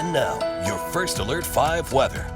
And now, your First Alert 5 weather.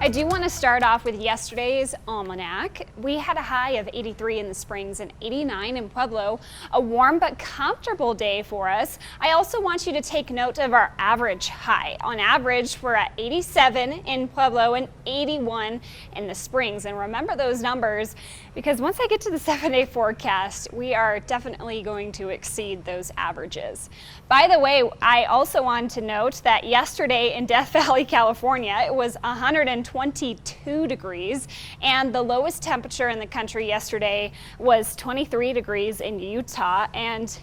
I do want to start off with yesterday's almanac. We had a high of 83 in the Springs and 89 in Pueblo, a warm but comfortable day for us. I also want you to take note of our average high. On average, we're at 87 in Pueblo and 81 in the Springs. And remember those numbers, because once I get to the 7-day forecast, we are definitely going to exceed those averages. By the way, I also want to note that yesterday in Death Valley, California, it was 122 degrees, and the lowest temperature in the country yesterday was 23 degrees in Utah. And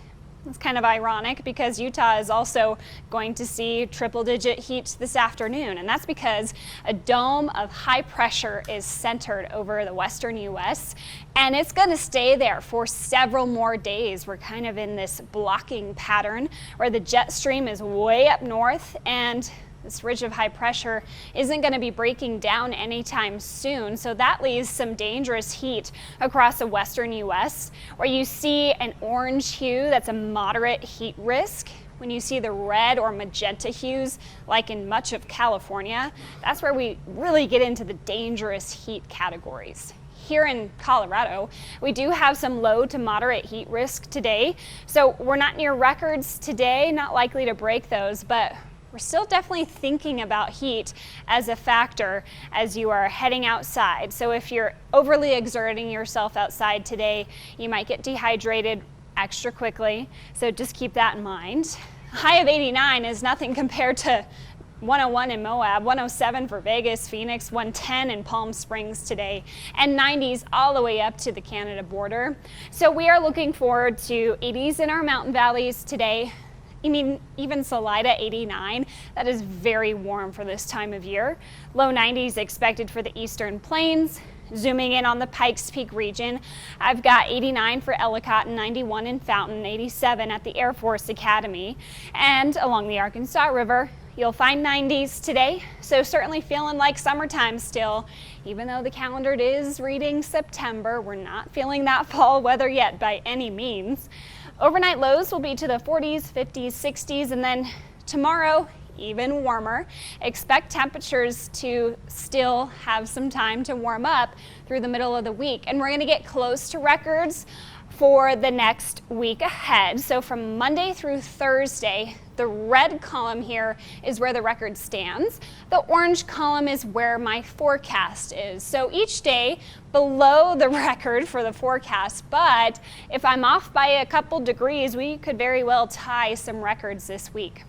it's kind of ironic because Utah is also going to see triple-digit heat this afternoon, and that's because a dome of high pressure is centered over the western U.S., and it's going to stay there for several more days. We're kind of in this blocking pattern where the jet stream is way up north, and this ridge of high pressure isn't going to be breaking down anytime soon, so that leaves some dangerous heat across the western U.S. Where you see an orange hue, that's a moderate heat risk. When you see the red or magenta hues, like in much of California, that's where we really get into the dangerous heat categories. Here in Colorado, we do have some low to moderate heat risk today, so we're not near records today, not likely to break those, but we're still definitely thinking about heat as a factor as you are heading outside. So if you're overly exerting yourself outside today, you might get dehydrated extra quickly. So just keep that in mind. A high of 89 is nothing compared to 101 in Moab, 107 for Vegas, Phoenix, 110 in Palm Springs today, and 90s all the way up to the Canada border. So we are looking forward to 80s in our mountain valleys today. I mean, even Salida 89, that is very warm for this time of year. Low 90s expected for the eastern plains. Zooming in on the Pikes Peak region, I've got 89 for Ellicott and 91 in Fountain, 87 at the Air Force Academy. And along the Arkansas River, you'll find 90s today, so certainly feeling like summertime still. Even though the calendar is reading September, we're not feeling that fall weather yet by any means. Overnight lows will be to the 40s, 50s, 60s, and then tomorrow, even warmer. Expect temperatures to still have some time to warm up through the middle of the week, and we're going to get close to records for the next week ahead. So from Monday through Thursday, the red column here is where the record stands. The orange column is where my forecast is. So each day below the record for the forecast, but if I'm off by a couple degrees, we could very well tie some records this week.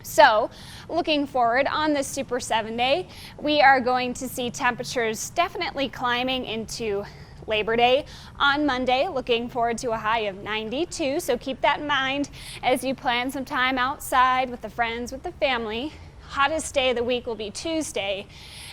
So looking forward on this Super 7 day, we are going to see temperatures definitely climbing into Labor Day on Monday. Looking forward to a high of 92, so keep that in mind as you plan some time outside with the friends, with the family. Hottest day of the week will be Tuesday,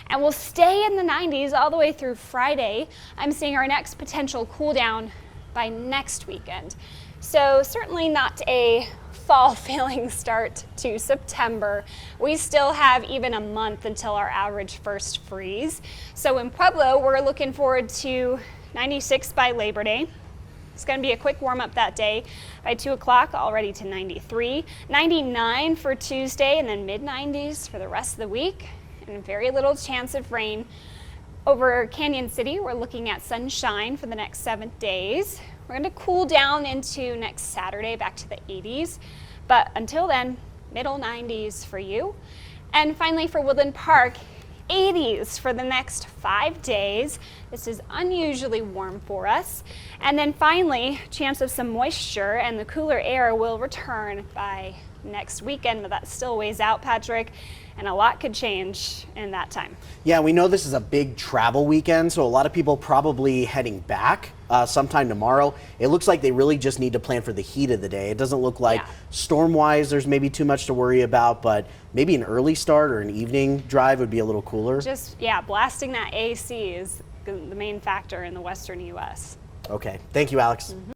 and we'll stay in the 90s all the way through Friday. I'm seeing our next potential cool down by next weekend. So certainly not a fall feeling start to September. We still have even a month until our average first freeze. So in Pueblo, we're looking forward to 96 by Labor Day. It's going to be a quick warm up that day. By 2 o'clock, already to 93. 99 for Tuesday, and then mid-90s for the rest of the week, and very little chance of rain. Over Canyon City, we're looking at sunshine for the next 7 days. We're going to cool down into next Saturday back to the 80s, but until then, middle 90s for you. And finally for Woodland Park, 80s for the next 5 days. This is unusually warm for us. And then finally, chance of some moisture, and the cooler air will return by next weekend, but that still weighs out, Patrick, and a lot could change in that time. Yeah, we know this is a big travel weekend, so a lot of people probably heading back sometime tomorrow. It looks like they really just need to plan for the heat of the day. It doesn't look like storm-wise there's maybe too much to worry about, but maybe an early start or an evening drive would be a little cooler. Just, blasting that AC is the main factor in the western U.S. Okay, thank you, Alex.